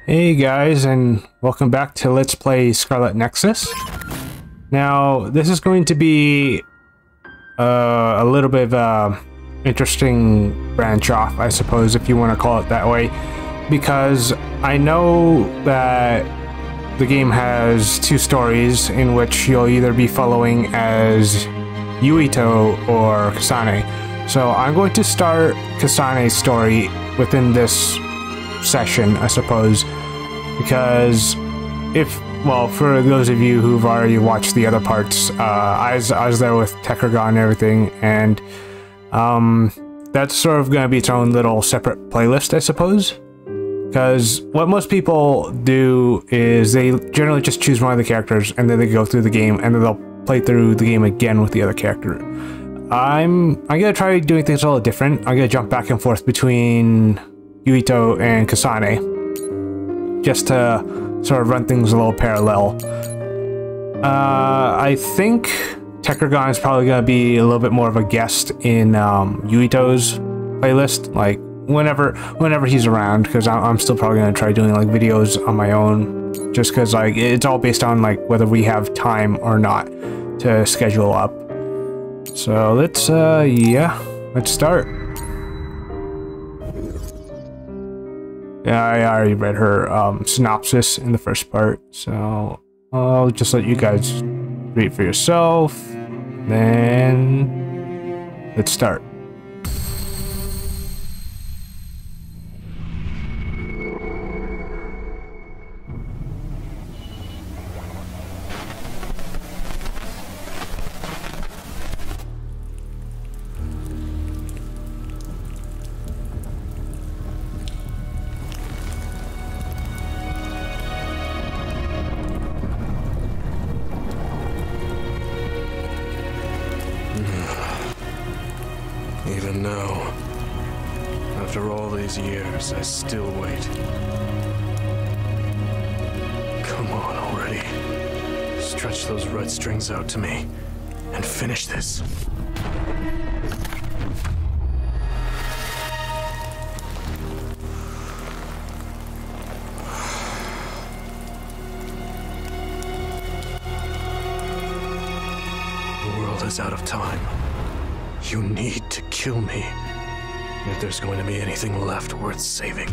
Hey guys, and welcome back to Let's Play Scarlet Nexus. Now, this is going to be a little bit of a interesting branch off, I suppose, if you want to call it that way, because I know that the game has two stories in which you'll either be following as Yuito or Kasane. So I'm going to start Kasane's story within this session, I suppose, because for those of you who've already watched the other parts, I was there with Tekragon and everything, and that's sort of going to be its own little separate playlist, I suppose, because what most people do is they generally just choose one of the characters and then they go through the game and then they'll play through the game again with the other character. I'm gonna try doing things a little different. I'm gonna jump back and forth between Yuito and Kasane, just to sort of run things a little parallel. I think Tekragon is probably going to be a little bit more of a guest in Yuito's playlist, like whenever he's around, because I'm still probably going to try doing like videos on my own, just because like it's all based on like whether we have time or not to schedule up. So let's start. Yeah, I already read her synopsis in the first part, so I'll just let you guys read it for yourself. Then let's start. Even now, after all these years, I still wait. Come on already. Stretch those red strings out to me and finish this. The world is out of time. You need to kill me if there's going to be anything left worth saving.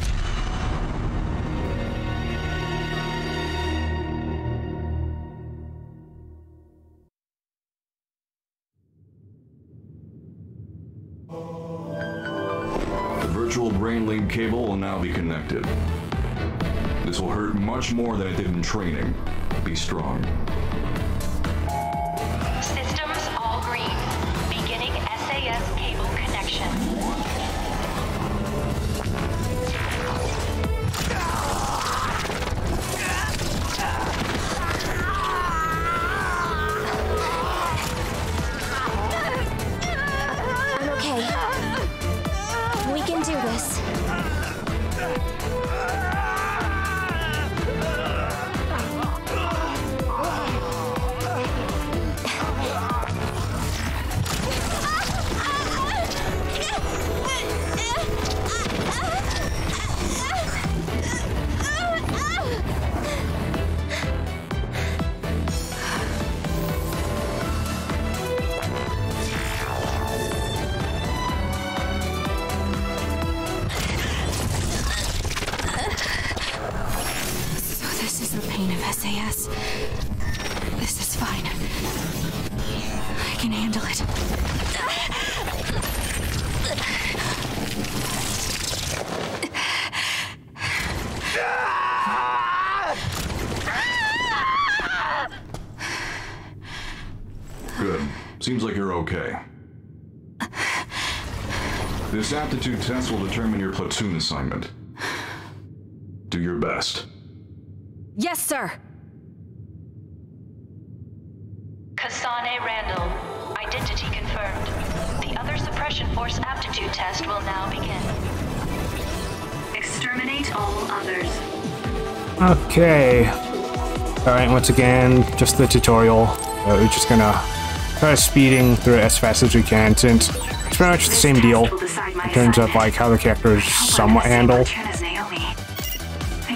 The virtual brain link cable will now be connected. This will hurt much more than it did in training. Be strong. Systems all green. Beginning SAS cable connection. I'm okay. We can do this. SAS. This is fine. I can handle it. Good. Seems like you're okay. This aptitude test will determine your platoon assignment. Do your best. Yes, sir. Kasane Randall. Identity confirmed. The other suppression force aptitude test will now begin. Exterminate all others. Okay. Alright, once again, just the tutorial. We're just gonna try speeding through it as fast as we can, since it's pretty much the same deal in terms of like how the characters somewhat handle.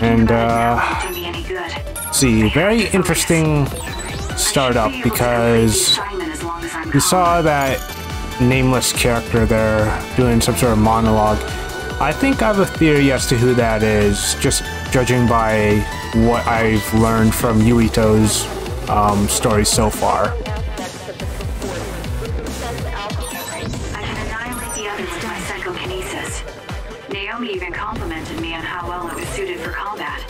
And see, very interesting startup because we saw that nameless character there doing some sort of monologue. I think I have a theory as to who that is, just judging by what I've learned from Yuito's story so far. I can annihilate the others with my psychokinesis. Naomi even complimented me on how well I was suited for combat.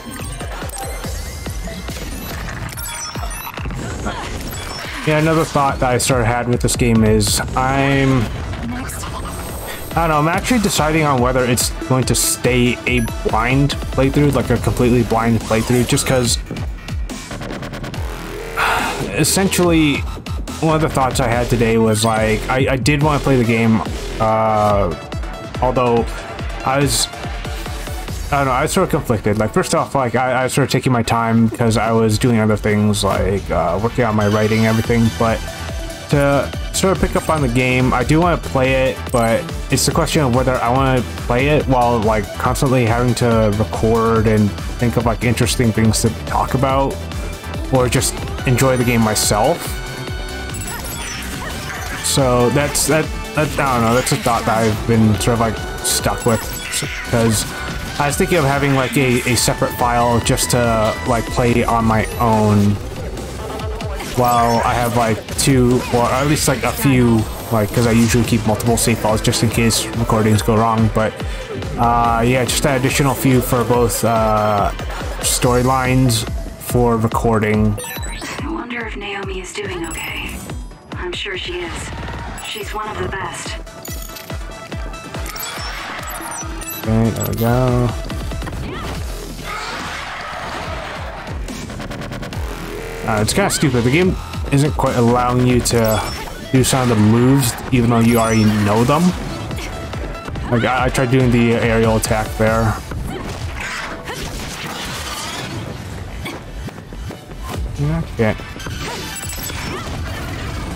Yeah, another thought that I started had with this game is I don't know, I'm actually deciding on whether it's going to stay a blind playthrough, like a completely blind playthrough, just because essentially one of the thoughts I had today was like, I did want to play the game, although I don't know, I was sort of conflicted. Like, first off, like, I was sort of taking my time because I was doing other things, like working on my writing and everything, but to sort of pick up on the game, I do want to play it, but it's the question of whether I want to play it while, like, constantly having to record and think of, like, interesting things to talk about, or just enjoy the game myself. So that's I don't know, that's a thought that I've been sort of, like, stuck with, because I was thinking of having, like, a separate file just to, like, play on my own while I have, like, two, or at least, like, a few, like, because I usually keep multiple save files just in case recordings go wrong, but yeah, just an additional few for both storylines for recording. I wonder if Naomi is doing okay. I'm sure she is. She's one of the best. Okay, there we go. It's kind of stupid. The game isn't quite allowing you to do some of the moves, even though you already know them. Like, I tried doing the aerial attack there. Okay.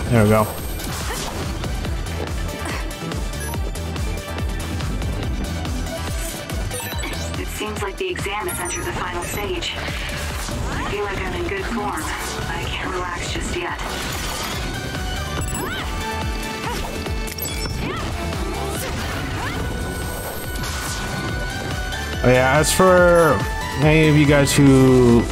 There we go. It seems like the exam has entered the final stage. I feel like I'm in good form, but I can't relax just yet. Oh yeah, as for any of you guys who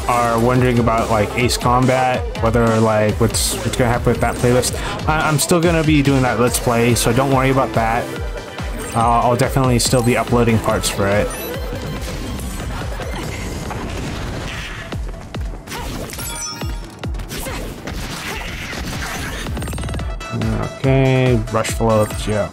are wondering about, like, Ace Combat, whether, like, what's gonna happen with that playlist, I'm still gonna be doing that Let's Play, so don't worry about that. I'll definitely still be uploading parts for it. Okay, rush float, yeah.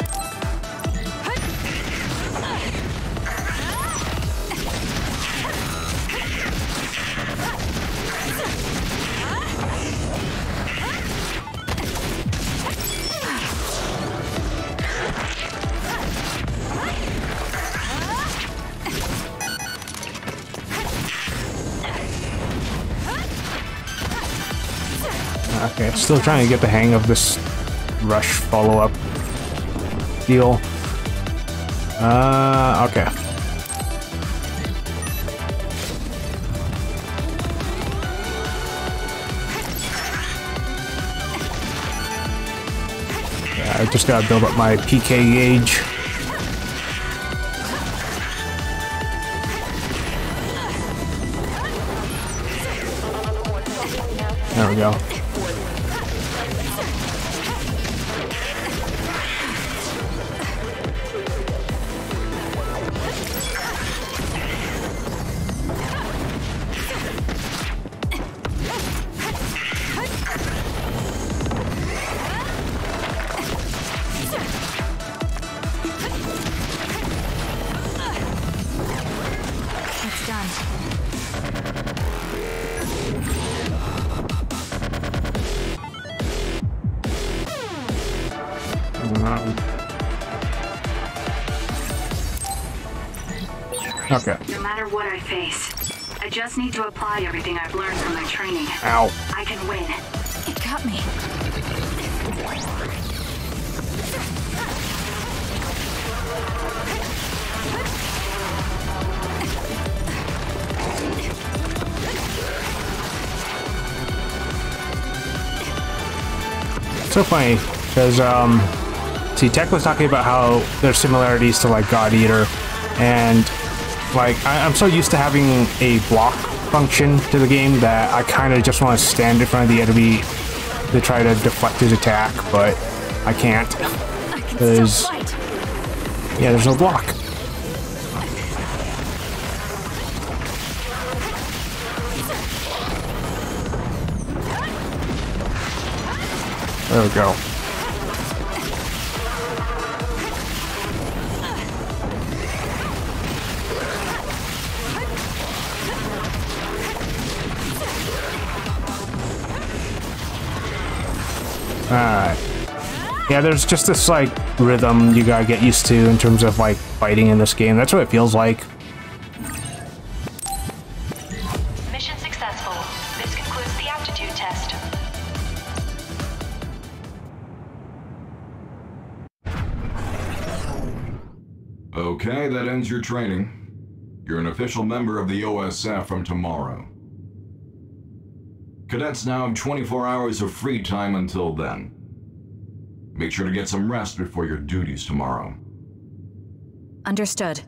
Okay, still trying to get the hang of this rush follow-up deal. Okay. Yeah, I just gotta build up my PK gauge. There we go. It's done. Okay. No matter what I face, I just need to apply everything I've learned from my training. Ow. I can win. It got me. so funny because see, Tech was talking about how there's similarities to like God Eater, and like I'm so used to having a block function to the game that I kind of just want to stand in front of the enemy to try to deflect his attack, but I can't because yeah, there's no block. There we go. Alright. Yeah, there's just this like rhythm you gotta get used to in terms of like fighting in this game. That's what it feels like. Mission successful. This concludes the aptitude test. Okay, that ends your training. You're an official member of the OSF from tomorrow. Cadets now have 24 hours of free time until then. Make sure to get some rest before your duties tomorrow. Understood.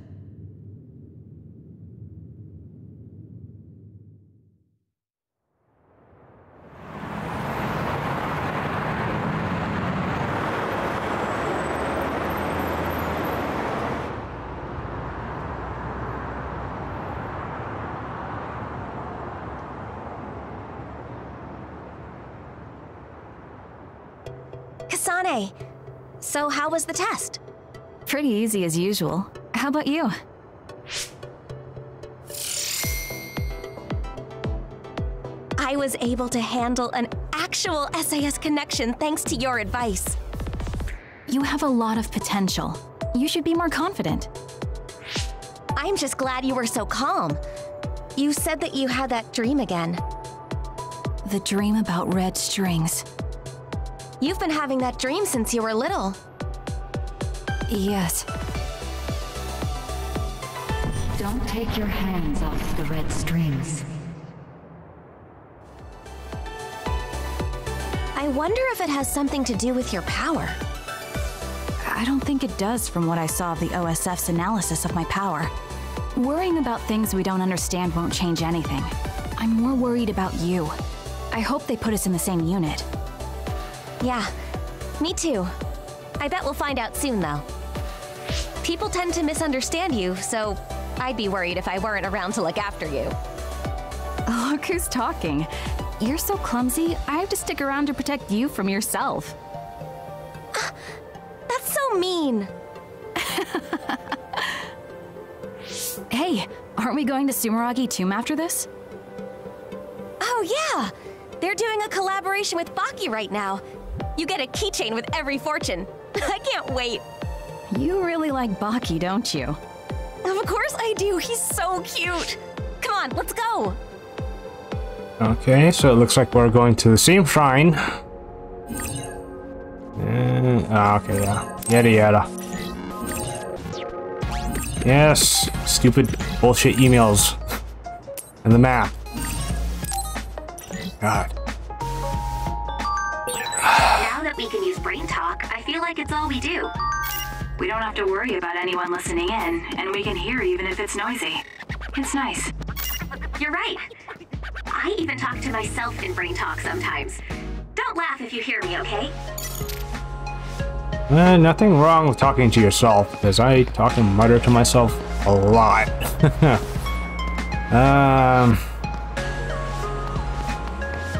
Kasane, so how was the test? Pretty easy as usual. How about you? I was able to handle an actual SAS connection thanks to your advice. You have a lot of potential. You should be more confident. I'm just glad you were so calm. You said that you had that dream again. The dream about red strings. You've been having that dream since you were little. Yes. Don't take your hands off the red strings. I wonder if it has something to do with your power. I don't think it does from what I saw of the OSF's analysis of my power. Worrying about things we don't understand won't change anything. I'm more worried about you. I hope they put us in the same unit. Yeah, me too. I bet we'll find out soon, though. People tend to misunderstand you, so I'd be worried if I weren't around to look after you. Look who's talking. You're so clumsy, I have to stick around to protect you from yourself. That's so mean. Hey, aren't we going to Sumeragi Tomb after this? Oh yeah! They're doing a collaboration with Baki right now. You get a keychain with every fortune. I can't wait. You really like Baki, don't you? Of course I do. He's so cute. Come on, let's go. Okay, so it looks like we're going to the same shrine. Okay, yeah. Yada yada. Yes, stupid bullshit emails. And the map. God. Now that we can use brain talk, I feel like it's all we do. We don't have to worry about anyone listening in, and we can hear even if it's noisy. It's nice. You're right. I even talk to myself in brain talk sometimes. Don't laugh if you hear me, okay? Nothing wrong with talking to yourself, because I talk and mutter to myself a lot.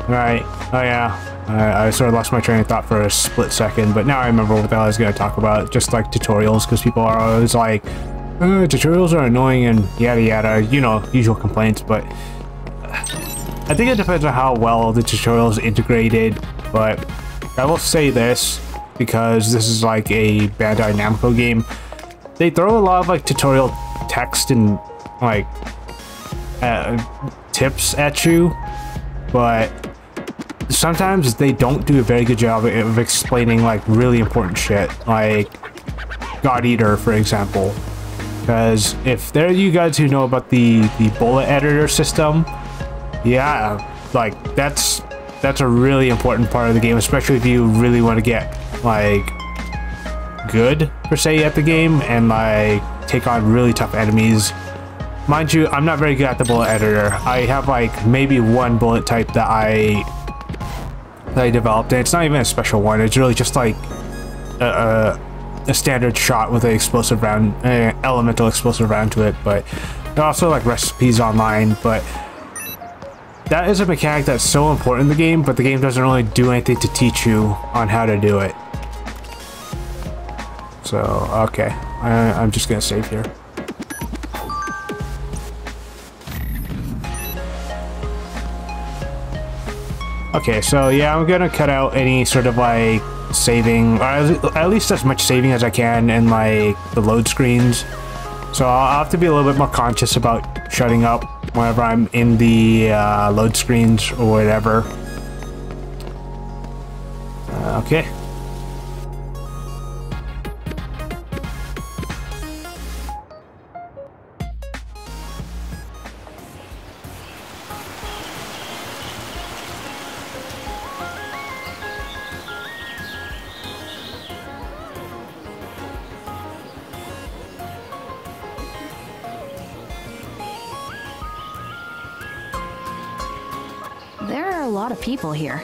Right. Oh yeah. I sort of lost my train of thought for a split second, but now I remember what the hell I was going to talk about. Just like tutorials, because people are always like, tutorials are annoying and yada yada, you know, usual complaints, but I think it depends on how well the tutorial is integrated. But I will say this, because this is like a Bandai Namco game, they throw a lot of like tutorial text and like tips at you, but sometimes they don't do a very good job of explaining like really important shit, like God Eater, for example. Because if there are you guys who know about the bullet editor system, yeah, like that's that's a really important part of the game, especially if you really want to get like good per se at the game and like take on really tough enemies. Mind you, I'm not very good at the bullet editor. I have like maybe one bullet type that I developed, and it's not even a special one. It's really just like a standard shot with an explosive round, elemental explosive round to it. But there are also like recipes online, but that is a mechanic that's so important in the game, but the game doesn't really do anything to teach you on how to do it. So, okay. I'm just gonna save here. Okay, so yeah, I'm gonna cut out any sort of like saving, or at least as much saving as I can in like the load screens. So I'll have to be a little bit more conscious about shutting up whenever I'm in the load screens or whatever. Okay. There are a lot of people here.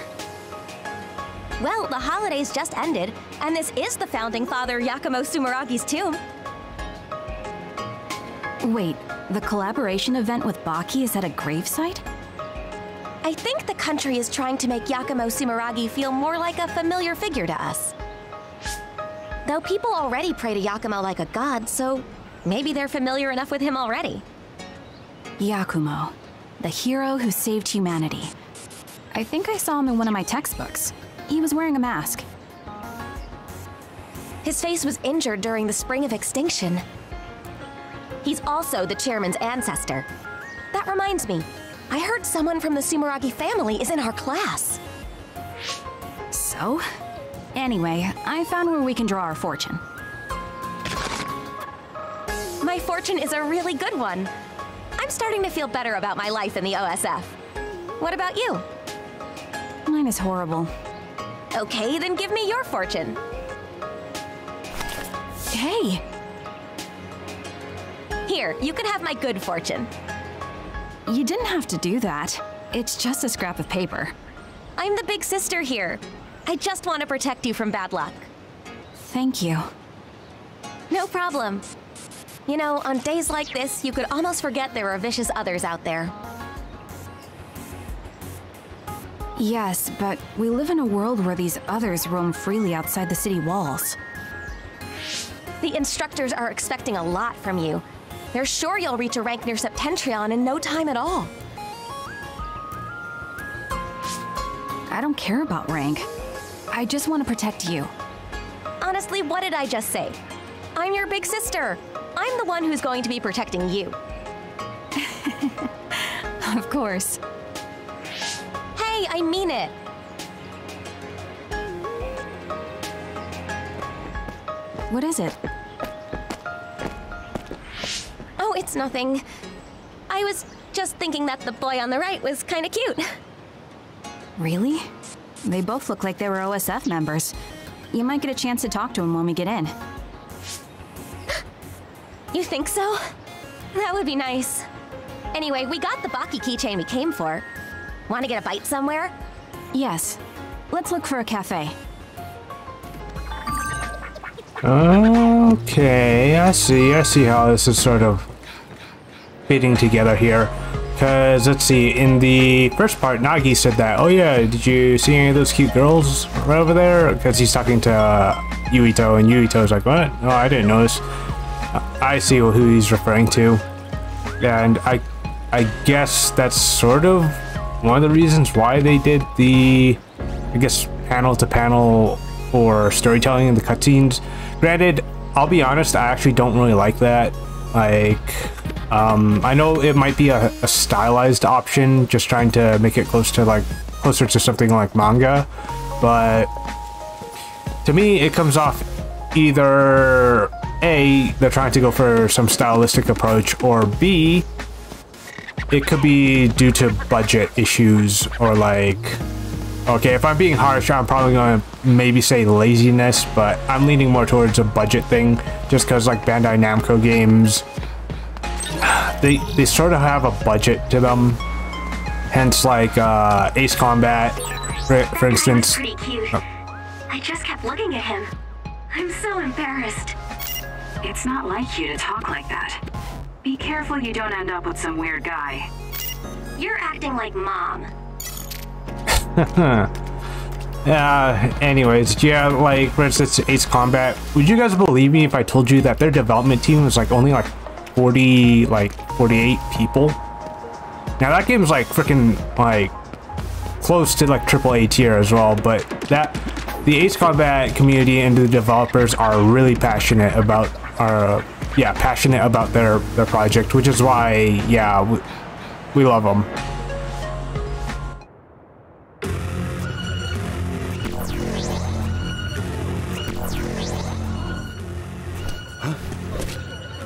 Well, the holidays just ended, and this is the founding father Yakumo Sumeragi's tomb. Wait, the collaboration event with Baki is at a gravesite? I think the country is trying to make Yakumo Sumeragi feel more like a familiar figure to us. Though people already pray to Yakumo like a god, so maybe they're familiar enough with him already. Yakumo, the hero who saved humanity. I think I saw him in one of my textbooks. He was wearing a mask. His face was injured during the Spring of Extinction. He's also the chairman's ancestor. That reminds me, I heard someone from the Sumeragi family is in our class. So? Anyway, I found where we can draw our fortune. My fortune is a really good one. I'm starting to feel better about my life in the OSF. What about you? Mine is horrible. Okay, then give me your fortune. Hey! Here, you can have my good fortune. You didn't have to do that. It's just a scrap of paper. I'm the big sister here. I just want to protect you from bad luck. Thank you. No problem. You know, on days like this, you could almost forget there are vicious others out there. Yes, but we live in a world where these others roam freely outside the city walls. The instructors are expecting a lot from you. They're sure you'll reach a rank near Septentrion in no time at all. I don't care about rank. I just want to protect you. Honestly, what did I just say? I'm your big sister. I'm the one who's going to be protecting you. Of course. Hey, I mean it. What is it? Oh, it's nothing. I was just thinking that the boy on the right was kind of cute. Really? They both look like they were OSF members. You might get a chance to talk to him when we get in. You think so? That would be nice. Anyway, we got the Baki keychain we came for. Want to get a bite somewhere? Yes. Let's look for a cafe. Okay, I see how this is sort of fitting together here. Because, let's see, in the first part, Nagi said that, oh yeah, did you see any of those cute girls right over there? Because he's talking to Yuito, and Yuito's like, what? Oh, I didn't notice. I see who he's referring to. And I guess that's sort of one of the reasons why they did the, I guess, panel-to-panel or storytelling in the cutscenes. Granted, I'll be honest, I actually don't really like that. Like, I know it might be a stylized option, just trying to make it closer to something like manga, but to me, it comes off either A, they're trying to go for some stylistic approach, or B, it could be due to budget issues or like Okay, if I'm being harsh, I'm probably going to maybe say laziness, but I'm leaning more towards a budget thing, just because like Bandai Namco games, they sort of have a budget to them. Hence, like Ace Combat, for instance. Pretty cute. I just kept looking at him. I'm so embarrassed. It's not like you to talk like that. Be careful you don't end up with some weird guy. You're acting like Mom. Anyways, yeah, like for instance, Ace Combat. Would you guys believe me if I told you that their development team was like only like 48 people? Now that game's like freaking like close to like AAA tier as well, but the Ace Combat community and the developers are really passionate about their project, which is why, yeah, we love them.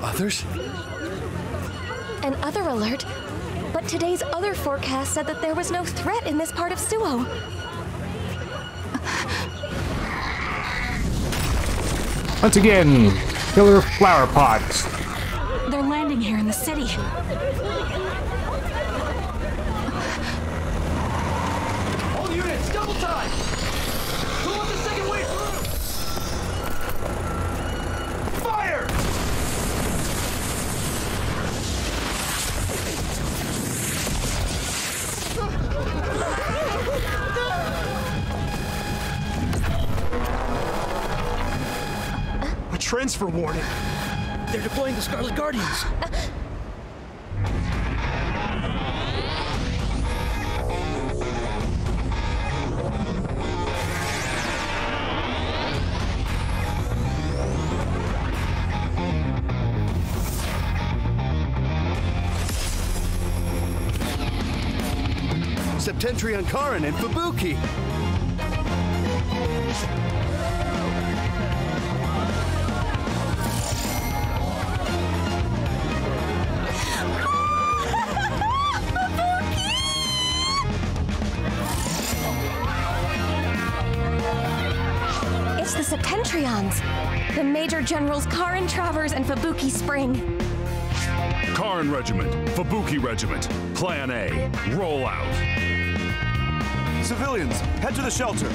Others? An other alert? But today's other forecast said that there was no threat in this part of Suo. Once again, killer flower pots. They're landing here in the city. All units, double time! Who wants the second wave through? Fire! A transfer warning. They're deploying the Scarlet Guardians. Septentrion Karin and Fubuki. It's the Septentrions. The Major Generals Karin Travers and Fubuki Spring. Karin Regiment, Fubuki Regiment, Plan A, roll out. Civilians, head to the shelter.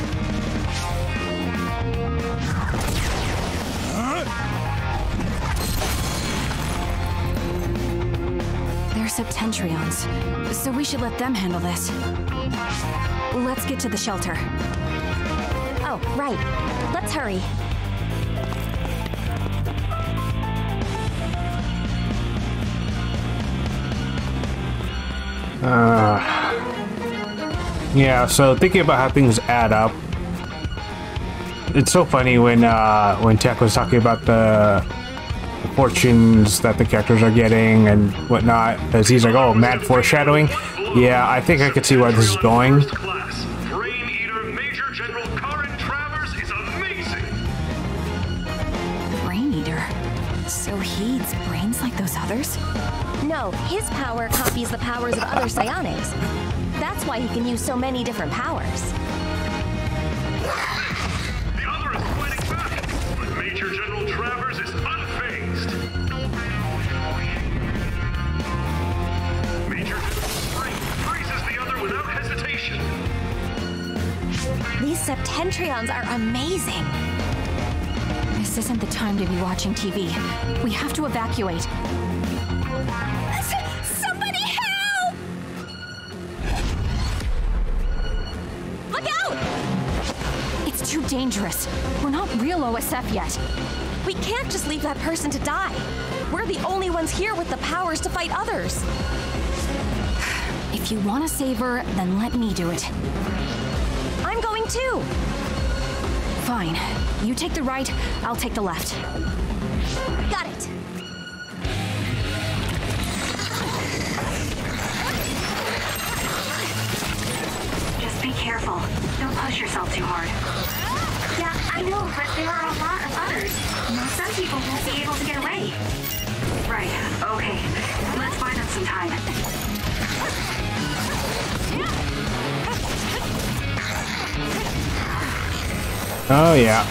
They're Septentrions, so we should let them handle this. Let's get to the shelter. Oh, right. Let's hurry. Yeah, so thinking about how things add up, it's so funny when Tech was talking about the fortunes that the characters are getting and whatnot, because he's like, oh, mad foreshadowing. Yeah, I think I could see where this is going. Brain Eater Major General Karin Travers is amazing. Brain Eater? So he eats brains like those others? No, his power copies the powers of other psionics. That's why he can use so many different powers. The other is fighting back, but Major General Travers is unfazed. Major General Spring freezes the other without hesitation. These Septentrions are amazing. This isn't the time to be watching TV. We have to evacuate. Somebody help! Look out! It's too dangerous. We're not real OSF yet. We can't just leave that person to die. We're the only ones here with the powers to fight others. If you want to save her, then let me do it. I'm going too. Fine. You take the right, I'll take the left. Got it. Just be careful. Don't push yourself too hard. Yeah, I know, but there are a lot of others. Some people won't be able to get away. Right, okay. Let's buy them some time. Oh yeah,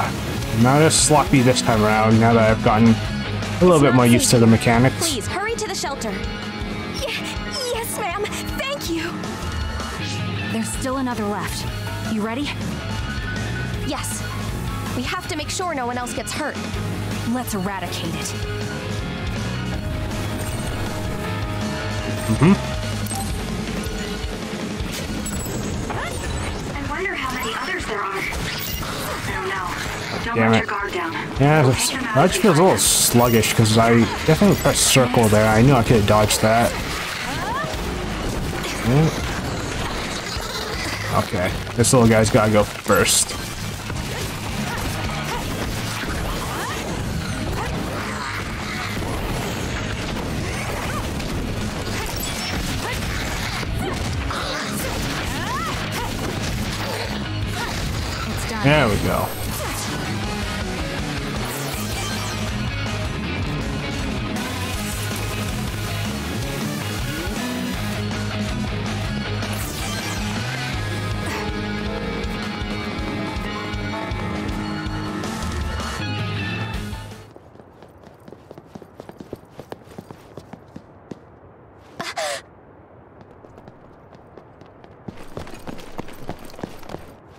not as sloppy this time around now that I've gotten a little bit more used to the mechanics. Please, hurry to the shelter. Yes, ma'am. Thank you. There's still another left. You ready? Yes. We have to make sure no one else gets hurt. Let's eradicate it. I wonder how many others there are. I don't know. Don't Damn let it. your guard down. Yeah, We'll take them out that if we feels a find little them. sluggish because I definitely pressed circle there. I knew I could have dodged that. Okay, this little guy's gotta go first. There we go.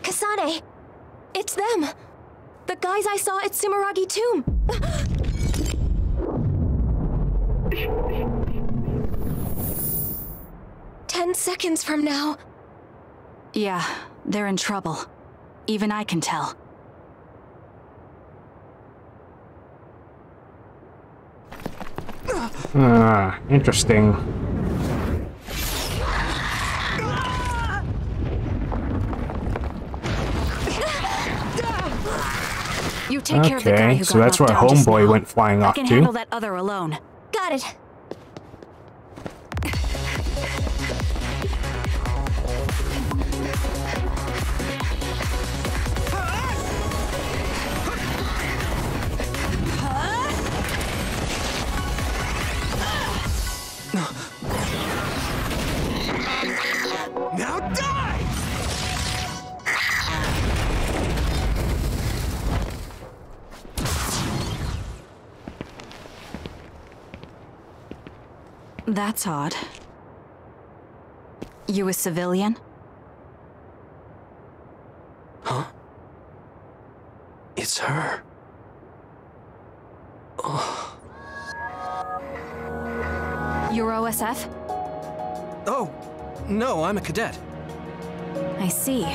Kasane! It's them! The guys I saw at Sumeragi Tomb! 10 seconds from now. Yeah, they're in trouble. Even I can tell. Interesting. You take care of the guy Okay, who so got that's where knocked down just Homeboy now. went flying I off can to. handle that other alone. Got it. Now die! That's odd. You a civilian? Huh? It's her. You're OSF? Oh, no, I'm a cadet. I see.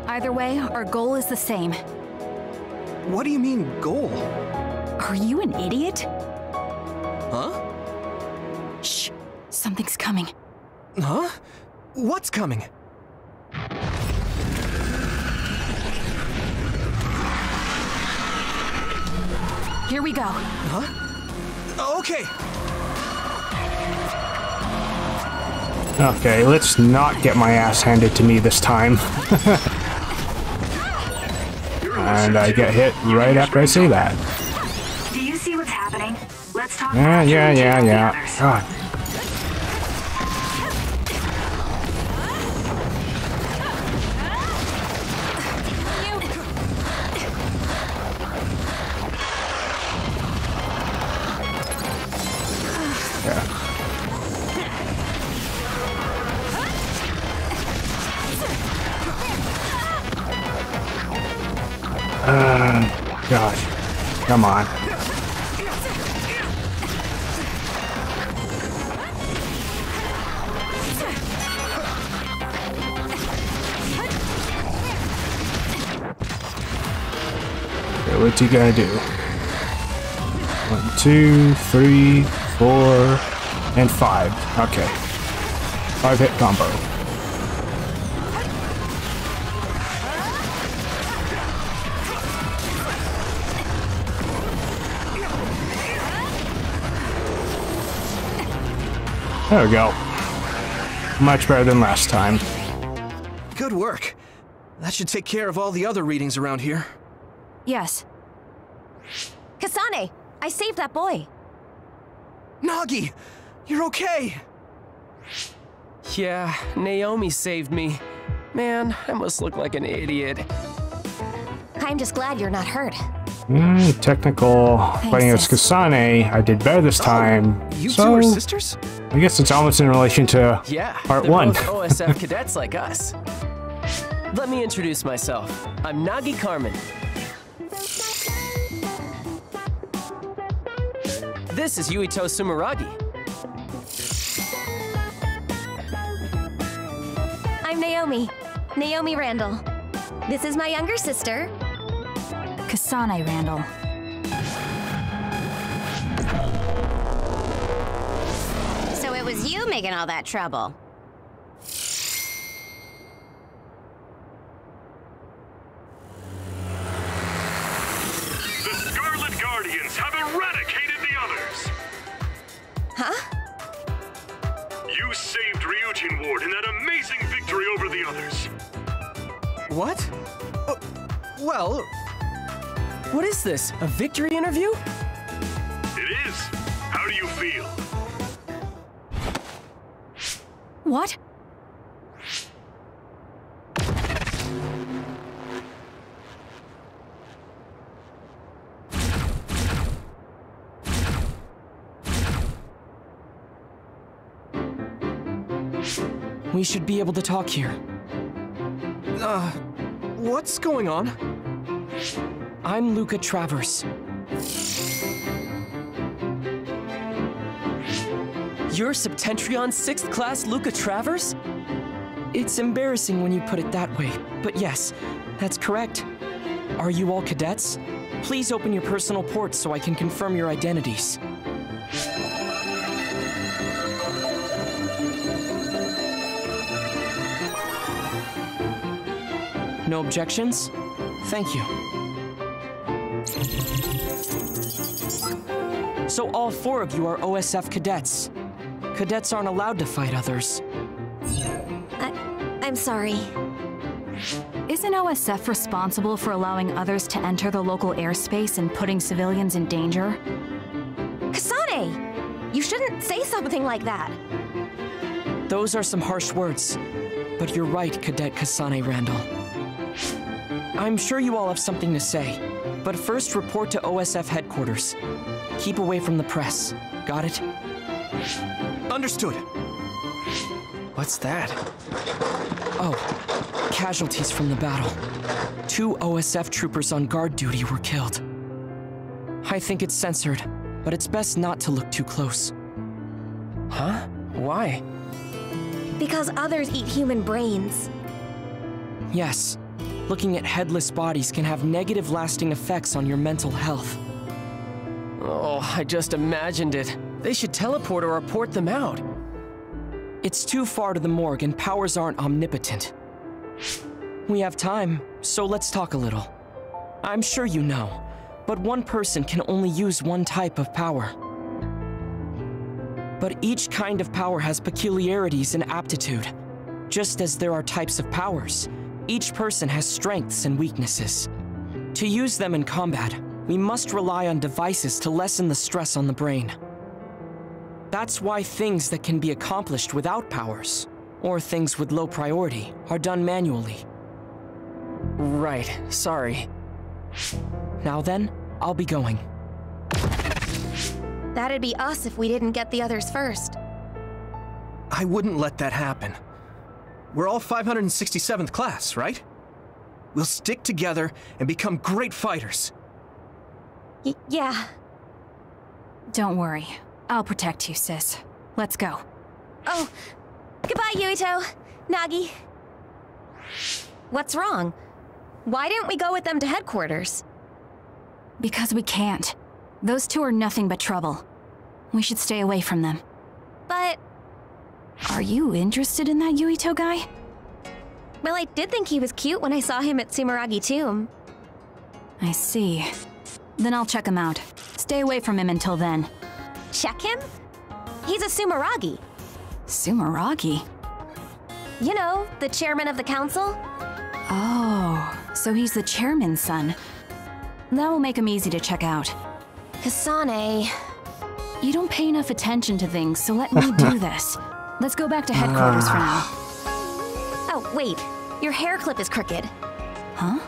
Either way, our goal is the same. What do you mean, goal? Are you an idiot? Huh? Shh. Something's coming. Huh? What's coming? Here we go. Huh? Okay. Okay, let's not get my ass handed to me this time. And I get hit right after I say that. Do you see what's happening? Let's talk Yeah. about the others. God. Gosh. Come on. Okay, what's he gonna do? 1, 2, 3, 4, and 5. Okay. 5-hit combo. There we go. Much better than last time. Good work. That should take care of all the other readings around here. Yes. Kasane! I saved that boy. Nagi! You're okay! Yeah, Naomi saved me. Man, I must look like an idiot. I I'm just glad you're not hurt. Technical fighting as Kasane. I did better this time. You so, two are sisters? I guess it's almost in relation to Yeah, part they're 1. both OSF cadets like us. Let me introduce myself. I'm Nagi Carmen. This is Yuito Sumeragi. I'm Naomi Randall. This is my younger sister, Kasane Randall. So it was you making all that trouble. The Scarlet Guardians have eradicated the others! huh? You saved Ryujin Ward in that amazing victory over the others. What? Well, what is this? A victory interview? It is. How do you feel? What? We should be able to talk here. What's going on? I'm Luca Travers. You're Septentrion 6th class Luca Travers? It's embarrassing when you put it that way, but yes, that's correct. Are you all cadets? Please open your personal ports so I can confirm your identities. No objections? Thank you. So all 4 of you are OSF cadets. Cadets aren't allowed to fight others. I'm sorry. Isn't OSF responsible for allowing others to enter the local airspace and putting civilians in danger? Kasane! You shouldn't say something like that. Those are some harsh words. But you're right, Cadet Kasane Randall. I'm sure you all have something to say, but first report to OSF headquarters. Keep away from the press. Got it? Understood. What's that? Oh, casualties from the battle. 2 OSF troopers on guard duty were killed. I think it's censored, but it's best not to look too close. Huh? Why? Because others eat human brains. Yes. Looking at headless bodies can have negative lasting effects on your mental health. Oh, I just imagined it. They should teleport or report them out. It's too far to the morgue and powers aren't omnipotent. We have time, so let's talk a little. I'm sure you know, but one person can only use one type of power. But each kind of power has peculiarities and aptitude. Just as there are types of powers, each person has strengths and weaknesses. To use them in combat, we must rely on devices to lessen the stress on the brain. That's why things that can be accomplished without powers, or things with low priority, are done manually. Right, sorry. Now then, I'll be going. That'd be us if we didn't get the others first. I wouldn't let that happen. We're all 567th class, right? We'll stick together and become great fighters. Yeah. Don't worry. I'll protect you, sis. Let's go. Oh, goodbye, Yuito. Nagi. What's wrong? Why didn't we go with them to headquarters? Because we can't. Those 2 are nothing but trouble. We should stay away from them. But... Are you interested in that Yuito guy? Well, I did think he was cute when I saw him at Sumeragi Tomb. I see. Then I'll check him out. Stay away from him until then. Check him? He's a Sumeragi. Sumeragi? You know, the chairman of the council? Oh, so he's the chairman's son. That will make him easy to check out. Kasane... You don't pay enough attention to things, so let me do this. Let's go back to headquarters for now. Oh, wait. Your hair clip is crooked. Huh?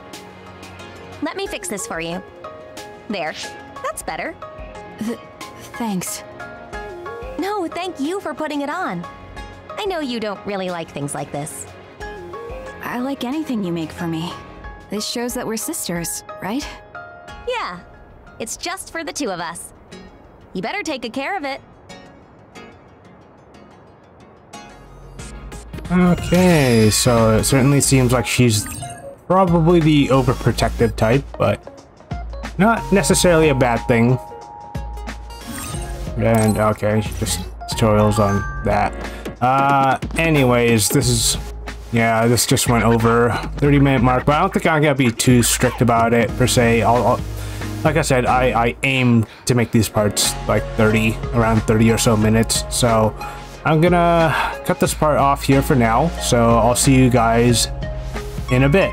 Let me fix this for you. There. That's better. Thanks. No, thank you for putting it on. I know you don't really like things like this. I like anything you make for me. This shows that we're sisters, right? Yeah. It's just for the two of us. You better take good care of it. Okay, so it certainly seems like she's probably the overprotective type, but not necessarily a bad thing. And okay, just tutorials on that. Anyways, this just went over 30-minute mark, but I don't think I'm gonna be too strict about it per se. Like I said, I aim to make these parts like around 30 or so minutes. So I'm gonna cut this part off here for now. So I'll see you guys in a bit.